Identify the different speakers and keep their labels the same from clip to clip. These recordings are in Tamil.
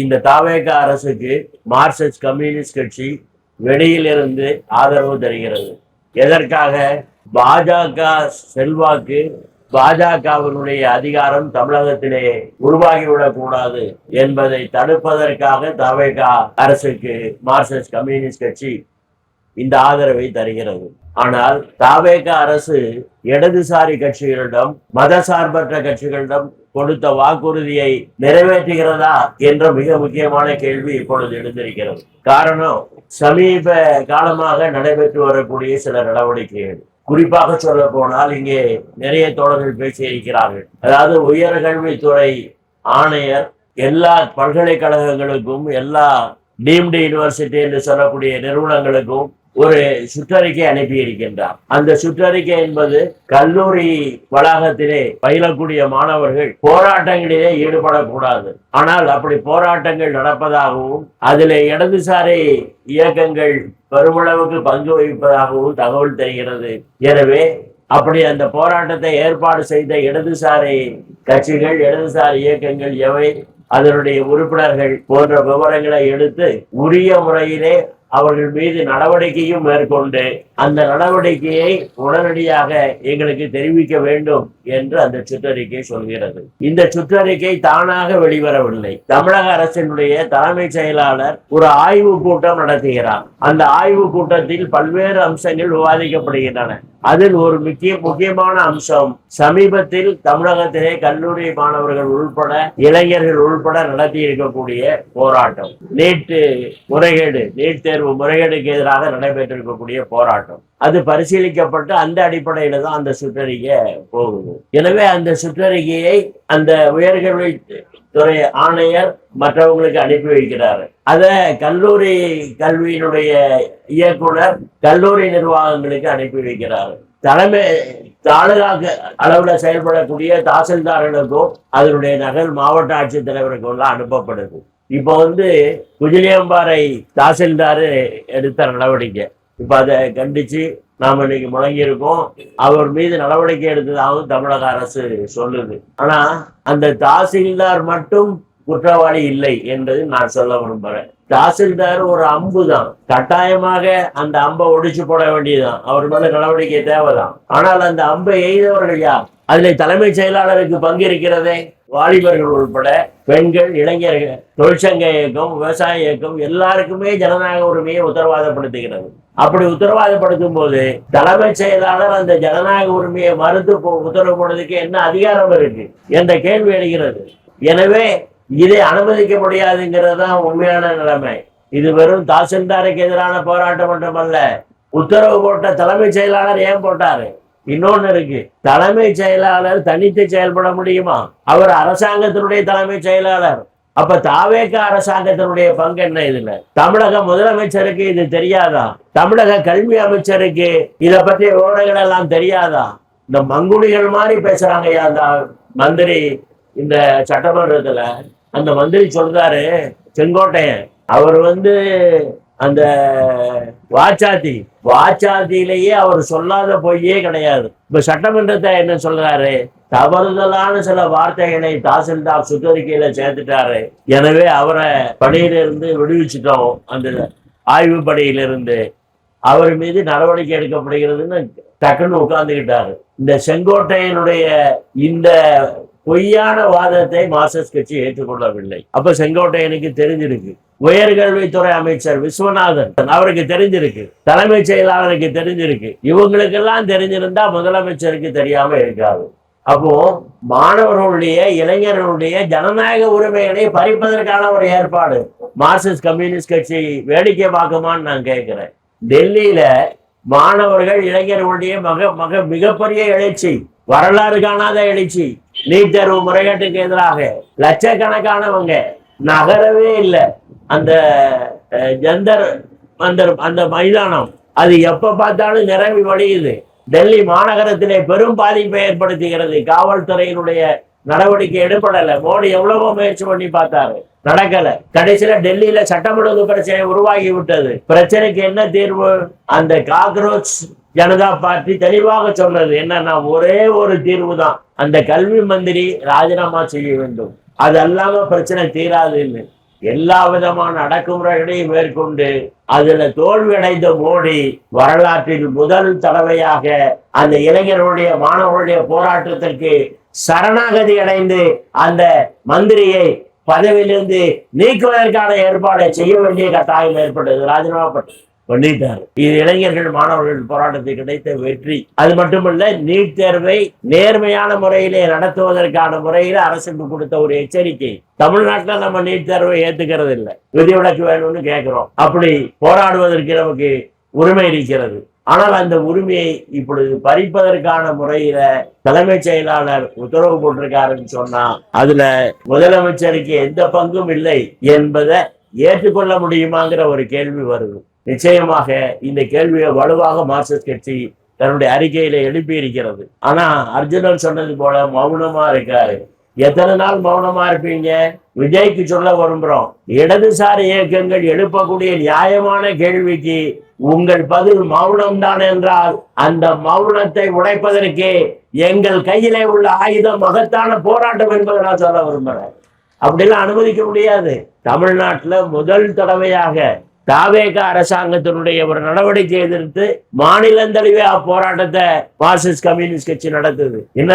Speaker 1: இந்த தாவேக அரசுக்கு மார்க்சிஸ்ட் கம்யூனிஸ்ட் கட்சி வெளியிலிருந்து ஆதரவு தருகிறது. எதற்காக? பாஜக செல்வாக்கு, பாஜகவினுடைய அதிகாரம் தமிழகத்திலே உருவாகிவிடக் கூடாது என்பதை தடுப்பதற்காக தாவேக அரசுக்கு மார்க்சிஸ்ட் கம்யூனிஸ்ட் கட்சி இந்த ஆதரவை தருகிறது. ஆனால் தாவேக அரசு இடதுசாரி கட்சிகளிடம், மதசார்பற்ற கட்சிகளிடம் கொடுத்த வாக்குறுதியை நிறைவேற்றுகிறதா என்ற மிக முக்கியமான கேள்வி இப்பொழுது எழுந்திருக்கிறது. காரணம், சமீப காலமாக நடைபெற்று வரக்கூடிய சில நடவடிக்கைகள். குறிப்பாக சொல்ல போனால் இங்கே நிறைய தோழர்கள் பேசியிருக்கிறார்கள். அதாவது உயர்கல்வித்துறை ஆணையர் எல்லா பல்கலைக்கழகங்களுக்கும், எல்லா டீம்டு யூனிவர்சிட்டி என்று சொல்லக்கூடிய நிறுவனங்களுக்கும் ஒரு சுற்றறிக்கை அனுப்பி இருக்கின்றார். அந்த சுற்றறிக்கை என்பது கல்லூரி வளாகத்திலே பயிலக்கூடிய மாணவர்கள் போராட்டங்களிலே ஈடுபடக்கூடாது, ஆனால் அப்படி போராட்டங்கள் நடப்பதாகவும் அதிலே இடதுசாரி இயக்கங்கள் பெருமளவுக்கு பங்கு வகிப்பதாகவும் தகவல் தெரிகிறது. எனவே அப்படி அந்த போராட்டத்தை ஏற்பாடு செய்த இடதுசாரி கட்சிகள், இடதுசாரி இயக்கங்கள் எவை, அதனுடைய உறுப்பினர்கள் போன்ற விவரங்களை எடுத்து உரிய முறையிலே அவர்கள் மீது நடவடிக்கையும் மேற்கொண்டு அந்த நடவடிக்கையை உடனடியாக எங்களுக்கு தெரிவிக்க வேண்டும் என்று அந்த சுற்றறிக்கை சொல்கிறது. இந்த சுற்றறிக்கை தானாக வெளிவரவில்லை. தமிழக அரசினுடைய தலைமைச் செயலாளர் ஒரு ஆய்வு கூட்டம் நடத்துகிறார். அந்த ஆய்வு கூட்டத்தில் பல்வேறு அம்சங்கள் விவாதிக்கப்படுகின்றன. அதில் ஒரு முக்கியமான அம்சம், சமீபத்தில் தமிழகத்திலே கல்லூரி மாணவர்கள் உள்பட, இளைஞர்கள் உள்பட நடத்தி இருக்கக்கூடிய போராட்டம், நீட் முறைகேடு, நீட் தேர்வு முறைகேடுக்கு எதிராக நடைபெற்றிருக்கக்கூடிய போராட்டம், அது பரிசீலிக்கப்பட்டு அந்த அடிப்படையில தான் அந்த சுற்றறிக்கை போகுது. எனவே அந்த சுற்றறிக்கையை அந்த உயர்கல்வி துறை ஆணையர் மற்றவங்களுக்கு அனுப்பி வைக்கிறாரு. அத கல்லூரி கல்வியினுடைய இயக்குனர் கல்லூரி நிர்வாகங்களுக்கு அனுப்பி வைக்கிறாரு. தலைமை தாலுகா அளவுல செயல்படக்கூடிய தாசில்தார்களுக்கும் அதனுடைய நகல் மாவட்ட ஆட்சித்தலைவருக்கும் எல்லாம் அனுப்பப்படுது. இப்ப குஜிலியம்பாறை தாசில்தாரு எடுத்த நடவடிக்கை, இப்ப அதை கண்டிச்சு நாம இன்னைக்கு முழங்கி இருக்கோம். அவர் மீது நடவடிக்கை எடுத்ததாகவும் தமிழக அரசு சொல்லுது. ஆனா அந்த தாசில்தார் மட்டும் குற்றவாளி இல்லை என்பது நான் சொல்ல விரும்புறேன். தாசில்தார் ஒரு அம்பு தான், கட்டாயமாக அந்த அம்பை ஒடிச்சு போட வேண்டியதுதான், அவர் மேல நடவடிக்கை தேவைதான். ஆனால் அந்த அம்பை எய்தவர்கள் யார்? அதுல தலைமைச் செயலாளருக்கு பங்கு இருக்கிறதே. வாலிபர்கள் உள்பட பெண்கள், இளைஞர்கள், தொழிற்சங்க இயக்கம், விவசாய இயக்கம் எல்லாருக்குமே ஜனநாயக உரிமையை உத்தரவாதப்படுத்துகிறது. அப்படி உத்தரவாதப்படுத்தும் போது தலைமைச் செயலாளர் அந்த ஜனநாயக உரிமையை மறுத்து உத்தரவு போடுறதுக்கு என்ன அதிகாரம் இருக்கு என்ற கேள்வி எழுகிறது. எனவே இதை அனுமதிக்க முடியாதுங்கிறது தான் உண்மையான நிலைமை. இது வெறும் தாசில்தாருக்கு எதிரான போராட்டம் மட்டுமல்ல, உத்தரவு போட்ட தலைமைச் செயலாளர் ஏன் போட்டாரு? இன்னொன்னு இருக்கு, தலைமைச் செயலாளர் தனித்து செயல்பட முடியுமா? அவர் அரசாங்கத்தினுடைய தலைமைச் செயலாளர். அப்ப தாவேக அரசாங்கத்தினுடைய பங்கு என்ன இதுல? தமிழக முதலமைச்சருக்கு இது தெரியாதா? தமிழக கல்வி அமைச்சருக்கு இதை பற்றிய விவரங்கள் எல்லாம் தெரியாதா? இந்த மங்குடிகள் மாதிரி பேசுறாங்க அந்த மந்திரி. இந்த சட்டமன்றத்துல அந்த மந்திரி சொல்றாரு, செங்கோட்டையன், அவர் அந்த வாச்சாத்தியிலேயே அவர் சொல்லாத பொய்யே கிடையாது. இப்ப சட்டமன்றத்தை என்ன சொல்றாரு? தவறுதலான சில வார்த்தைகளை தாசில்தார் சுற்றறிக்கையில சேர்த்துட்டாரு, எனவே அவரை பணியிலிருந்து விடுவிச்சிட்டோம், அந்த ஆய்வு பணியிலிருந்து அவர் மீது நடவடிக்கை எடுக்கப்படுகிறதுன்னு டக்குன்னு உட்கார்ந்துக்கிட்டாரு. இந்த செங்கோட்டையனுடைய இந்த பொய்யான வாதத்தை மார்க்சிஸ்ட் கட்சி ஏற்றுக்கொள்ளவில்லை. அப்ப செங்கோட்டையனுக்கு தெரிஞ்சிருக்கு, உயர்கல்வித்துறை அமைச்சர் விஸ்வநாதன் அவருக்கு தெரிஞ்சிருக்கு, தலைமைச் செயலாளருக்கு தெரிஞ்சிருக்கு, இவங்களுக்கெல்லாம் தெரிஞ்சிருந்தா முதலமைச்சருக்கு தெரியாம இருக்காது. அப்போ மாணவர்களுடைய, இளைஞர்களுடைய ஜனநாயக உரிமைகளை பறிப்பதற்கான ஒரு ஏற்பாடு மார்க்சிஸ்ட் கம்யூனிஸ்ட் கட்சி வேடிக்கை பார்க்குமான்னு நான் கேட்கிறேன். டெல்லியில மாணவர்கள், இளைஞர்களுடைய மிகப்பெரிய எழுச்சி, வரலாறு காணாத எழுச்சி, நீட் தேர்வு முறைகேட்டுக்கு எதிராக லட்சக்கணக்கானவங்க நகரவே இல்லை. அந்த ஜந்தர் மந்தர், அந்த மைதானம், அது எப்ப பார்த்தாலும் நிரம்பி வழியுது. டெல்லி மாநகரத்திலே பெரும் பாதிப்பை ஏற்படுத்துகிறது. காவல்துறையினுடைய நடவடிக்கை எடுப்படல. மோடி எவ்வளவோ முயற்சி பண்ணி பார்த்தாரு, நடக்கல. கடைசியில டெல்லியில சட்டம் ஒழுங்கு பிரச்சனை உருவாகி விட்டது. பிரச்சனைக்கு என்ன தீர்வு? அந்த காக்ரோச் ஜனதா பார்ட்டி தெளிவாக சொன்னது என்னன்னா, ஒரே ஒரு தீர்வு தான், அந்த கல்வி மந்திரி ராஜினாமா செய்ய வேண்டும், அது அல்லாம பிரச்சனை தீராதுன்னு. எல்லா விதமான அடக்குமுறைகளையும் மேற்கொண்டு அதுல தோல்வி அடைந்த மோடி வரலாற்றில் முதல் தடவையாக அந்த இளைஞர்களுடைய மாணவர்களுடைய போராட்டத்திற்கு சரணாகதி அடைந்து அந்த மந்திரியை பதவியிலிருந்து நீக்குவதற்கான ஏற்பாடை செய்ய வேண்டிய கட்டாயம் ஏற்பட்டது. ராஜினாமா பண்ணிட்டார். இது இளைஞர்கள் மாணவர்கள் போராட்டத்தை கிடைத்த வெற்றி. அது மட்டுமல்ல, நீட் தேர்வை நேர்மையான முறையிலே நடத்துவதற்கான முறையில அரசுக்கு கொடுத்த ஒரு எச்சரிக்கை. தமிழ்நாட்டில் நம்ம நீட் தேர்வை ஏத்துக்கிறது இல்லை, விதிவிலக்கு வேணும்னு கேட்கிறோம். அப்படி போராடுவதற்கு நமக்கு உரிமை இருக்கிறது. ஆனால் அந்த உரிமையை இப்பொழுது பறிப்பதற்கான முறையில தலைமைச் செயலாளர் உத்தரவு போட்டிருக்காருன்னு சொன்னா அதுல முதலமைச்சருக்கு எந்த பங்கும் இல்லை என்பதை ஏற்றுக்கொள்ள முடியுமாங்கிற ஒரு கேள்வி வருது. நிச்சயமாக இந்த கேள்வியை வலுவாக மார்க்சிஸ்ட் கட்சி தன்னுடைய அறிக்கையில எழுப்பி இருக்கிறது. ஆனா அர்ஜுனன் சொன்னது போல மௌனமா இருக்காரு. எத்தனை நாள் மௌனமா இருப்பீங்க? விஜய்க்கு சொல்ல விரும்புறோம், இடதுசாரி இயக்கங்கள் எழுப்பக்கூடிய நியாயமான கேள்விக்கு உங்கள் பதில் மௌனம் தான் என்றால் அந்த மௌனத்தை உடைப்பதற்கு எங்கள் கையிலே உள்ள ஆயுதம் மகத்தான போராட்டம் என்பதை நான் சொல்ல விரும்புறேன். அப்படிலாம் அனுமதிக்க முடியாது. தமிழ்நாட்டுல முதல் தடவையாக தாவேக அரசாங்கத்தினுடைய ஒரு நடவடிக்கை எதிர்த்து மாநிலந்தழுவிய போராட்டத்தை மார்க்சிஸ்ட் கம்யூனிஸ்ட் கட்சி நடத்துது. என்ன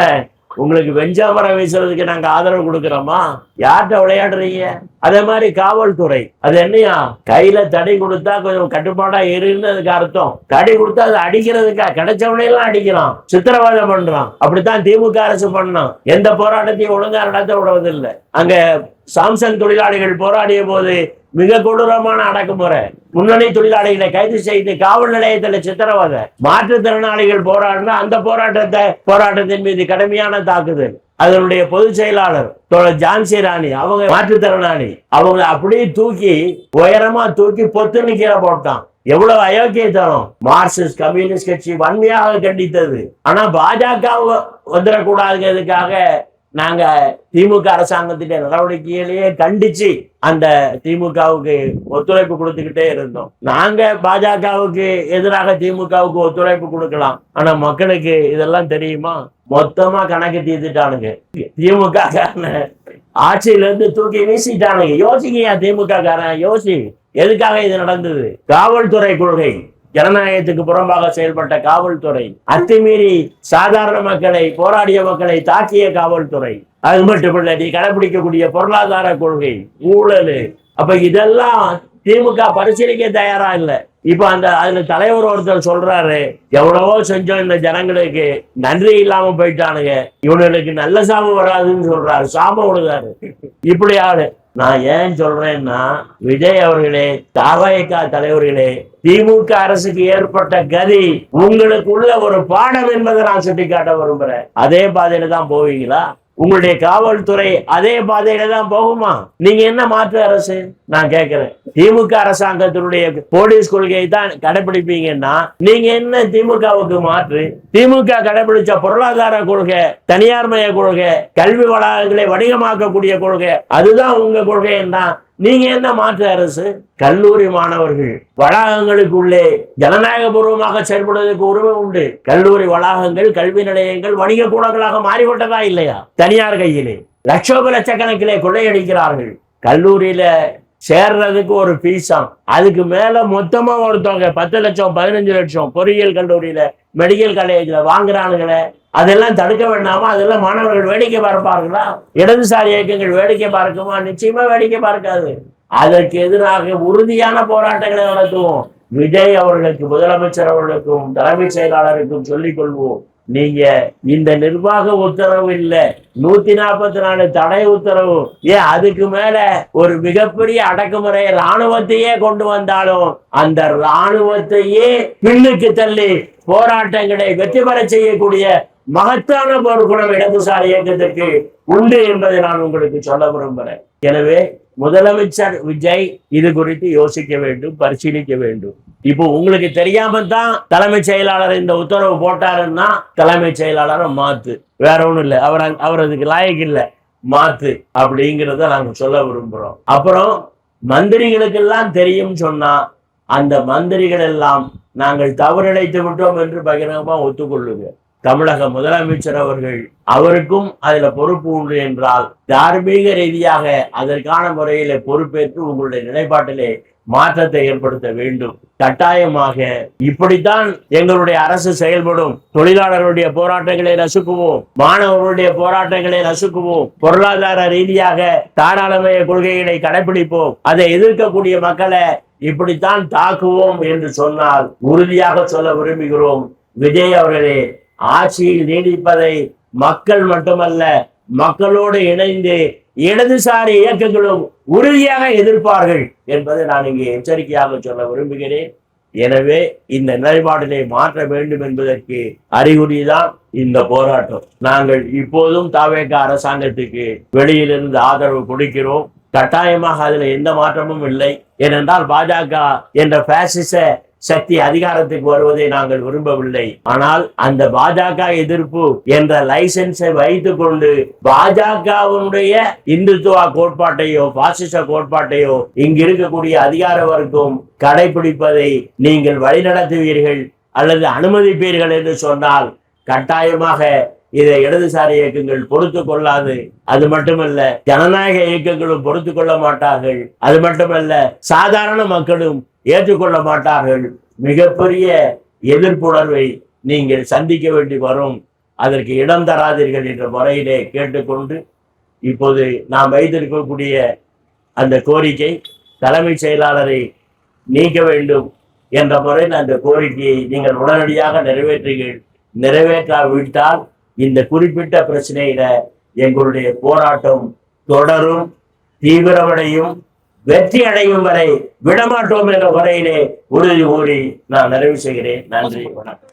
Speaker 1: உங்களுக்கு வெஞ்சாமரம் வீசுறதுக்கு நாங்க ஆதரவு கொடுக்கிறோமா? யார்கிட்ட விளையாடுறீங்க? அதே மாதிரி காவல்துறை, அது என்னையா கையில தடி கொடுத்தா கொஞ்சம் கட்டுப்பாடா இருன்னு அதுக்கு அர்த்தம். தடி கொடுத்தா அது அடிக்கிறதுக்கா? கிடைச்சவனையெல்லாம் அடிக்கிறான், சித்திரவதை பண்றான். அப்படித்தான் திமுக அரசு பண்ணான். எந்த போராட்டத்தையும் ஒழுங்கா நடத்த விடுவதில்லை. அங்க சாம்சங் தொழிலாளிகள் போராடிய போது மிக கொடூரமான அடக்குமுறை. முன்னணி தொழிலாளிகளை கைது செய்து காவல் நிலையத்துல சித்திரவதை. மாற்றுத்திறனாளிகள் போராடினா அந்த போராட்டத்தின் மீது கடுமையான தாக்குதல். அதனுடைய பொதுச் செயலாளர் ஜான்சி ராணி, அவங்க மாற்றுத்திறனாளி, அவங்க அப்படியே தூக்கி உயரமா தூக்கி பொத்துன்னு கீழே போட்டான். எவ்வளவு அயோக்கியத்தனம்! மார்க்சிஸ்ட் கம்யூனிஸ்ட் கட்சி வன்மையாக கண்டித்தது. ஆனா பாஜக வந்துடக்கூடாதுங்கிறதுக்காக நாங்க திமுக அரசாங்கத்தின் நடவடிக்கையிலேயே கண்டிச்சு அந்த திமுகவுக்கு ஒத்துழைப்பு கொடுத்துக்கிட்டே இருந்தோம். நாங்க பாஜகவுக்கு எதிராக திமுகவுக்கு ஒத்துழைப்பு கொடுக்கலாம், ஆனா மக்களுக்கு இதெல்லாம் தெரியுமா? மொத்தமா கணக்கு தீர்த்துட்டானுங்க. திமுக ஆட்சியில இருந்து தூக்கி வீசிட்டானுங்க. யோசிக்கையா திமுக காரன், யோசி எதுக்காக இது நடந்தது? காவல்துறை கொள்கை, ஜனநாயகத்துக்கு புறம்பாக செயல்பட்ட காவல்துறை, அத்துமீறி சாதாரண மக்களை, போராடிய மக்களை தாக்கிய காவல்துறை, அது மட்டுமல்ல நீ கடைபிடிக்கக்கூடிய பொருளாதார கொள்கை, ஊழல். அப்ப இதெல்லாம் திமுக பரிசீலிக்க தயாரா இல்லை. இப்ப அதுல தலைவர் ஒருத்தர் சொல்றாரு, எவ்வளவோ செஞ்சோம் இந்த ஜனங்களுக்கு, நன்றி இல்லாம போயிட்டானுங்க, இவனுக்கு நல்ல சாமம் வராதுன்னு சொல்றாரு, சாமம் விடுறாரு. இப்படி ஆளு. நான் ஏன் சொல்றேன்னா, விஜய் அவர்களே, தாவேகா தலைவர்களே, திமுக அரசுக்கு ஏற்பட்ட கதி உங்களுக்கு உள்ள ஒரு பாடம் என்பதை நான் சுட்டிக்காட்ட விரும்புறேன். அதே பாதையில தான் போவீங்களா? உங்களுடைய காவல்துறை அதே பாதையில தான் போகுமா? நீங்க என்ன மாற்று அரசு? நான் கேட்கிறேன். திமுக அரசாங்கத்தினுடைய போலீஸ் கொள்கையை தான் கடைபிடிப்பீங்கன்னா நீங்க என்ன திமுகவுக்கு மாற்று? திமுக கடைபிடிச்ச பொருளாதார கொள்கை, தனியார்மய கொள்கை, கல்வி வளாகங்களை வணிகமாக்கக்கூடிய கொள்கை, அதுதான் உங்க கொள்கை. என்ன நீங்க என்ன மாற்று அரசு? கல்லூரி மாணவர்கள் வளாகங்களுக்குள்ளே ஜனநாயக பூர்வமாக செயல்படுவதற்கு உரிமை உண்டு. கல்லூரி வளாகங்கள், கல்வி நிலையங்கள் வணிக கூடங்களாக மாறிவிட்டதா இல்லையா? தனியார் கையிலே லட்சக்கணக்கிலே கொள்ளையடிக்கிறார்கள். கல்லூரியில சேர்றதுக்கு ஒரு பீஸாம், அதுக்கு மேல மொத்தமா ஒருத்தவங்க 10 லட்சம் 15 லட்சம் பொறியியல் கல்லூரியில, மெடிக்கல் காலேஜ்ல வாங்குறானுங்களே, அதெல்லாம் தடுக்க வேண்டாமா? அதெல்லாம் மாணவர்கள் வேடிக்கை பார்ப்பார்களா? இடதுசாரி இயக்கங்கள் வேடிக்கை பார்க்குமா? நிச்சயமா வேடிக்கை பார்க்காது. அதற்கு எதிராக உறுதியான போராட்டங்களை நடத்துவோம். விஜய் அவர்களுக்கு, முதலமைச்சர் அவர்களுக்கும், தலைமைச் செயலாளருக்கும் சொல்லிக் கொள்வோம், நீங்க இந்த நிர்வாக உத்தரவு இல்ல, 144 தடை உத்தரவு, ஏன் அதுக்கு மேல ஒரு மிகப்பெரிய அடக்குமுறை இராணுவத்தையே கொண்டு வந்தாலும் அந்த இராணுவத்தையே பின்னுக்கு தள்ளி போராட்டங்களை வெற்றி பெற செய்யக்கூடிய மகத்தான பொறுப்புணம் இடதுசாரி இயக்கத்திற்கு உண்டு என்பதை நான் உங்களுக்கு சொல்ல விரும்புகிறேன். எனவே முதலமைச்சர் விஜய் இது குறித்து யோசிக்க வேண்டும், பரிசீலிக்க வேண்டும். இப்போ உங்களுக்கு தெரியாம தான் தலைமைச் செயலாளர் இந்த உத்தரவு போட்டாருன்னா தலைமைச் செயலாளரை மாத்து, வேற ஒண்ணும் இல்லை. அவர் அதுக்கு லாயக்கு இல்லை, மாத்து அப்படிங்கிறத நாங்க சொல்ல விரும்புறோம். அப்புறம் மந்திரிகளுக்கெல்லாம் தெரியும் சொன்னா அந்த மந்திரிகள் எல்லாம் நாங்கள் தவறிழைத்து விட்டோம் என்று பகிரங்கமா ஒத்துக்கொள்ளுங்க. தமிழக முதலமைச்சர் அவர்கள், அவருக்கும் அதுல பொறுப்பு உண்டு என்றால் தார்மீக ரீதியாக அதற்கான முறையில பொறுப்பேற்று உங்களுடைய நிலைப்பாட்டிலே மாற்றத்தை ஏற்படுத்த வேண்டும். கட்டாயமாக இப்படித்தான் எங்களுடைய அரசு செயல்படும். தொழிலாளர்களுடைய போராட்டங்களை நசுக்குவோம், மாணவர்களுடைய போராட்டங்களை நசுக்குவோம், பொருளாதார ரீதியாக தாராளமய கொள்கைகளை கடைபிடிப்போம், அதை எதிர்க்கக்கூடிய மக்களை இப்படித்தான் தாக்குவோம் என்று சொன்னால் உறுதியாக சொல்ல விரும்புகிறோம், விஜய் அவர்களே, ஆட்சியில் நீடிப்பதை மக்கள் மட்டுமல்ல, மக்களோடு இணைந்து இடதுசாரி இயக்கங்களும் உறுதியாக எதிர்ப்பார்கள் என்பதை நான் இங்கே எச்சரிக்கையாக சொல்ல விரும்புகிறேன். எனவே இந்த நிலைப்பாட்டினை மாற்ற வேண்டும் என்பதற்கு அறிகுறிதான் இந்த போராட்டம். நாங்கள் இப்போதும் தாவேக அரசாங்கத்துக்கு வெளியிலிருந்து ஆதரவு கொடுக்கிறோம். கட்டாயமாக அதுல எந்த மாற்றமும் இல்லை. ஏனென்றால் பாஜக என்ற பாசிச சக்தி அதிகாரத்துக்கு வருவதை நாங்கள் விரும்பவில்லை. ஆனால் அந்த பாஜக எதிர்ப்பு என்ற லைசன்ஸை வைத்துக் கொண்டு பாஜகவுடைய இந்துத்துவ கோட்பாட்டையோ பாசிச கோட்பாட்டையோ இங்கு இருக்கக்கூடிய அதிகார வர்க்கம் கடைபிடிப்பதை நீங்கள் வழிநடத்துவீர்கள் அல்லது அனுமதிப்பீர்கள் என்று சொன்னால் கட்டாயமாக இதை இடதுசாரி இயக்கங்கள் பொறுத்து கொள்ளாது. அது மட்டுமல்ல, ஜனநாயக இயக்கங்களும் பொறுத்து கொள்ள மாட்டார்கள். அது மட்டுமல்ல, சாதாரண மக்களும் ஏற்றுக்கொள்ள மாட்டார்கள். மிகப்பெரிய எதிர்ப்புணர்வை நீங்கள் சந்திக்க வேண்டி வரும். அதற்கு இடம் தராதீர்கள் என்ற முறையிலே கேட்டுக்கொண்டு, இப்போது நாம் வைத்திருக்கக்கூடிய அந்த கோரிக்கை தலைமைச் செயலாளரை நீக்க வேண்டும் என்ற முறையில் அந்த கோரிக்கையை நீங்கள் உடனடியாக நிறைவேற்றாவிட்டால் இந்த குறிப்பிட்ட பிரச்சனையில எங்களுடைய போராட்டம் தொடரும், தீவிரமடையும், வெற்றி அடையும் வரை விடமாட்டோம் என்ற முறையிலே உறுதி கூறி நான் நிறைவு செய்கிறேன். நன்றி, வணக்கம்.